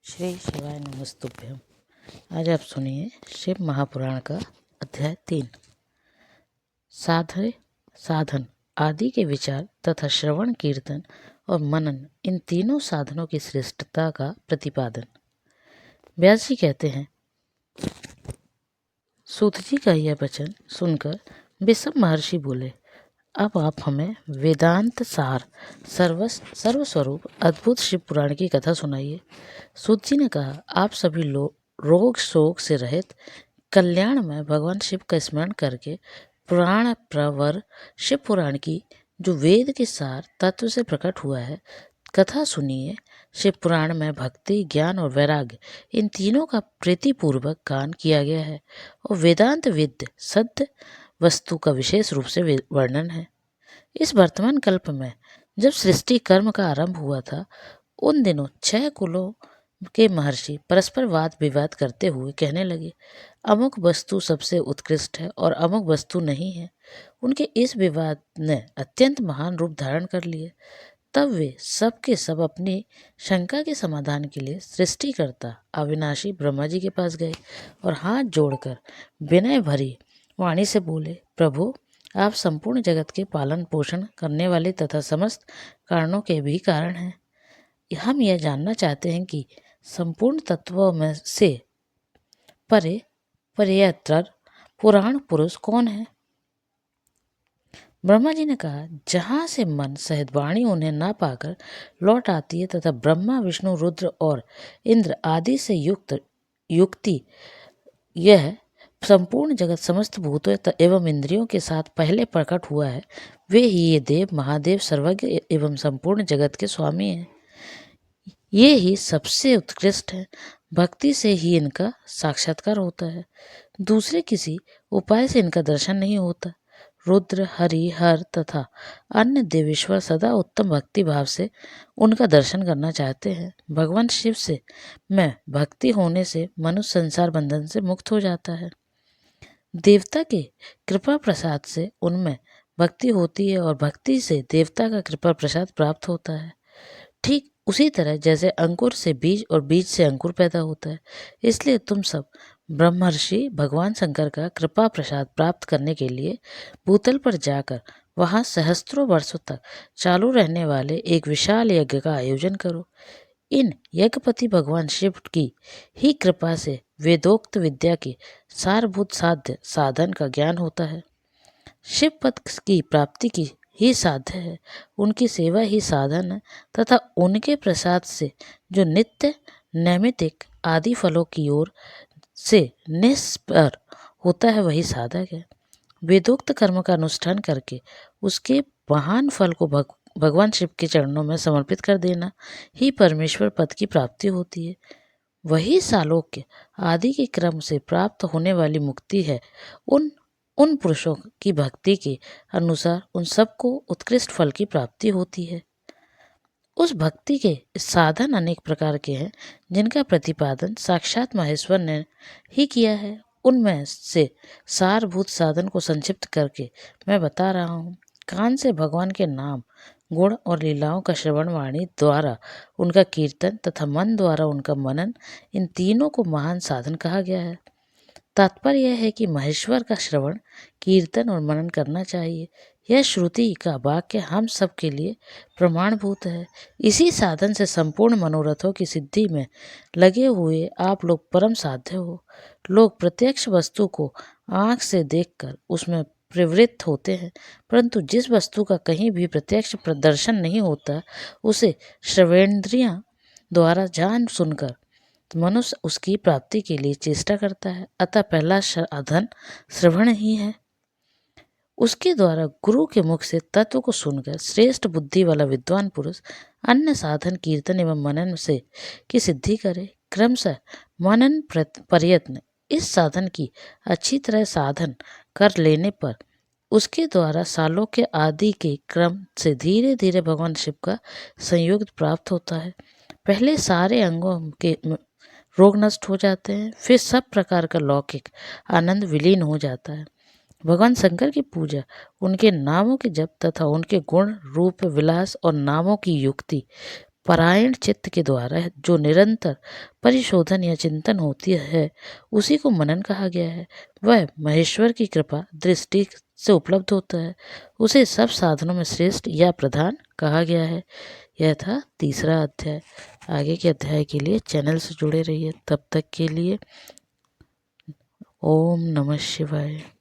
श्री शिवाय नमस्तुभ्यम। आज आप सुनिए शिव महापुराण का अध्याय 3 साधन आदि के विचार तथा श्रवण कीर्तन और मनन, इन तीनों साधनों की श्रेष्ठता का प्रतिपादन। व्यास जी कहते हैं, सूत जी का यह वचन सुनकर विषम महर्षि बोले, अब आप हमें वेदांत सार सर्वस्वरूप अद्भुत शिव पुराण की कथा सुनाइए। सूत जी ने कहा, आप सभी लोग रोग शोक से रहित कल्याण में भगवान शिव का स्मरण करके पुराण प्रवर शिव पुराण की जो वेद के सार तत्व से प्रकट हुआ है कथा सुनिए। शिव पुराण में भक्ति, ज्ञान और वैराग्य, इन तीनों का प्रीतिपूर्वक गान किया गया है और वेदांत विद्य सत्य वस्तु का विशेष रूप से वर्णन है। इस वर्तमान कल्प में जब सृष्टि कर्म का आरंभ हुआ था, उन दिनों 6 कुलों के महर्षि परस्पर वाद विवाद करते हुए कहने लगे, अमुक वस्तु सबसे उत्कृष्ट है और अमुक वस्तु नहीं है। उनके इस विवाद ने अत्यंत महान रूप धारण कर लिए। तब वे सब के सब अपनी शंका के समाधान के लिए सृष्टिकर्ता अविनाशी ब्रह्मा जी के पास गए और हाथ जोड़कर विनय भरी वाणी से बोले, प्रभु, आप संपूर्ण जगत के पालन पोषण करने वाले तथा समस्त कारणों के भी कारण हैं। हम यह जानना चाहते हैं कि संपूर्ण तत्वों में से परेतर पुराण पुरुष कौन है। ब्रह्मा जी ने कहा, जहाँ से मन सहित वाणी उन्हें ना पाकर लौट आती है तथा ब्रह्मा विष्णु रुद्र और इंद्र आदि से युक्ति यह संपूर्ण जगत समस्त भूतों एवं इंद्रियों के साथ पहले प्रकट हुआ है, वे ही ये देव महादेव सर्वज्ञ एवं संपूर्ण जगत के स्वामी हैं। ये ही सबसे उत्कृष्ट है। भक्ति से ही इनका साक्षात्कार होता है, दूसरे किसी उपाय से इनका दर्शन नहीं होता। रुद्र, हरि, हर तथा अन्य देवेश्वर सदा उत्तम भक्ति भाव से उनका दर्शन करना चाहते हैं। भगवान शिव से में भक्ति होने से मनुष्य संसार बंधन से मुक्त हो जाता है। देवता के कृपा प्रसाद से उनमें भक्ति होती है और भक्ति से देवता का कृपा प्रसाद प्राप्त होता है। ठीक उसी तरह जैसे अंकुर से बीज और बीज से अंकुर पैदा होता है, इसलिए तुम सब ब्रह्मर्षि भगवान शंकर का कृपा प्रसाद प्राप्त करने के लिए भूतल पर जाकर वहां सहस्त्रों वर्षों तक चालू रहने वाले एक विशाल यज्ञ का आयोजन करो। इन यज्ञपति भगवान शिव की ही कृपा से वेदोक्त विद्या के सारभूत साध्य साधन का ज्ञान होता है। शिव पद की प्राप्ति की ही साध्य है, उनकी सेवा ही साधन है तथा उनके प्रसाद से जो नित्य नैमित्तिक आदि फलों की ओर से निष्पर होता है वही साधक है। वेदोक्त कर्म का अनुष्ठान करके उसके महान फल को भगवान शिव के चरणों में समर्पित कर देना ही परमेश्वर पद की प्राप्ति होती है। वही सालोक्य आदि के क्रम से प्राप्त होने वाली मुक्ति है। उन पुरुषों की भक्ति के अनुसार उन सबको उत्कृष्ट फल की प्राप्ति होती है। उस भक्ति के साधन अनेक प्रकार के हैं, जिनका प्रतिपादन साक्षात महेश्वर ने ही किया है। उनमें से सारभूत साधन को संक्षिप्त करके मैं बता रहा हूँ। कान से भगवान के नाम, गुण और लीलाओं का श्रवण, वाणी द्वारा उनका कीर्तन तथा मन द्वारा उनका मनन, इन तीनों को महान साधन कहा गया है। तात्पर्य यह है कि महेश्वर का श्रवण, कीर्तन और मनन करना चाहिए। यह श्रुति का वाक्य हम सब के लिए प्रमाणभूत है। इसी साधन से संपूर्ण मनोरथों की सिद्धि में लगे हुए आप लोग परम साध्य हो। लोग प्रत्यक्ष वस्तु को आँख से देखकर उसमें प्रवृत्त होते हैं, परंतु जिस वस्तु का कहीं भी प्रत्यक्ष प्रदर्शन नहीं होता, उसे श्रवणेन्द्रियां द्वारा जान सुनकर मनुष्य उसकी प्राप्ति के लिए चेष्टा करता है। अतः पहला साधन श्रवण ही है। उसके द्वारा गुरु के मुख से तत्व को सुनकर श्रेष्ठ बुद्धि वाला विद्वान पुरुष अन्य साधन कीर्तन एवं मनन से की सिद्धि करे। क्रमशः मनन प्रयत्न इस साधन की अच्छी तरह साधन कर लेने पर उसके द्वारा सालोक्य आदि के क्रम से धीरे धीरे भगवान शिव का संयोग प्राप्त होता है। पहले सारे अंगों के रोग नष्ट हो जाते हैं, फिर सब प्रकार का लौकिक आनंद विलीन हो जाता है। भगवान शंकर की पूजा, उनके नामों के जप तथा उनके गुण रूप विलास और नामों की युक्ति परायण चित्त के द्वारा जो निरंतर परिशोधन या चिंतन होती है उसी को मनन कहा गया है। वह महेश्वर की कृपा दृष्टि से उपलब्ध होता है। उसे सब साधनों में श्रेष्ठ या प्रधान कहा गया है। यह था तीसरा अध्याय। आगे के अध्याय के लिए चैनल से जुड़े रहिए। तब तक के लिए ओम नमः शिवाय।